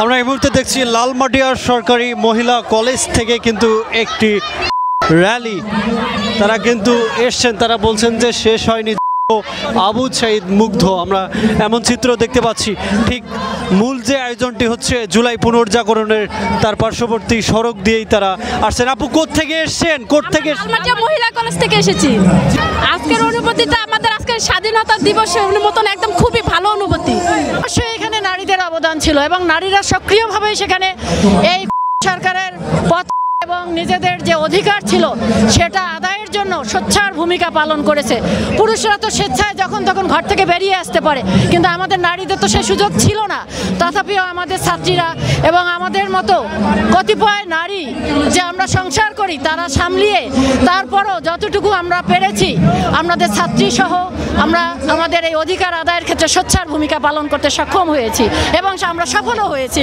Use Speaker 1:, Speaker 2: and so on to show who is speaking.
Speaker 1: আমরা এই মুহূর্তে দেখছি লালমাটিয়ার সরকারি মহিলা কলেজ থেকে কিন্তু একটি র্যালি, তারা কিন্তু এসছেন, তারা বলছেন যে শেষ হয়নি আবুদ সাঈদ মুগ্ধ। আমরা এমন চিত্র দেখতে পাচ্ছি। ঠিক মূল যে আয়োজনটি হচ্ছে জুলাই পুনর্জাগরণের, তার পার্শ্ববর্তী সড়ক দিয়েই তারা আসছেন। আপু কোত্থেকে এসছেন? কোত্থেকে?
Speaker 2: লালমাটিয়া মহিলা কলেজ থেকে এসেছি। আজকের অনুভূতিটা আমাদের আজকের স্বাধীনতা দিবসের মতন একদম খুবই ভালো অনুভূতি।
Speaker 3: অবশ্যই এখানে নারীদের অবদান ছিল এবং নারীরা সক্রিয়ভাবে সেখানে এই সরকারের পথ এবং নিজেদের যে অধিকার ছিল সেটা আদায়ের জন্য সোচ্চার ভূমিকা পালন করেছে। পুরুষরা তো স্বেচ্ছায় যখন তখন ঘর থেকে বেরিয়ে আসতে পারে, কিন্তু আমাদের নারীদের তো সেই সুযোগ ছিল না। তথাপিও আমাদের ছাত্রীরা এবং আমাদের মতো কতিপয় নারী যে আমরা সংসার করি, তারা সামলিয়ে তারপরও যতটুকু আমরা পেরেছি আমাদের ছাত্রী সহ আমরা আমাদের এই অধিকার আদায়ের ক্ষেত্রে সোচ্চার ভূমিকা পালন করতে সক্ষম হয়েছি এবং আমরা সফলও হয়েছি।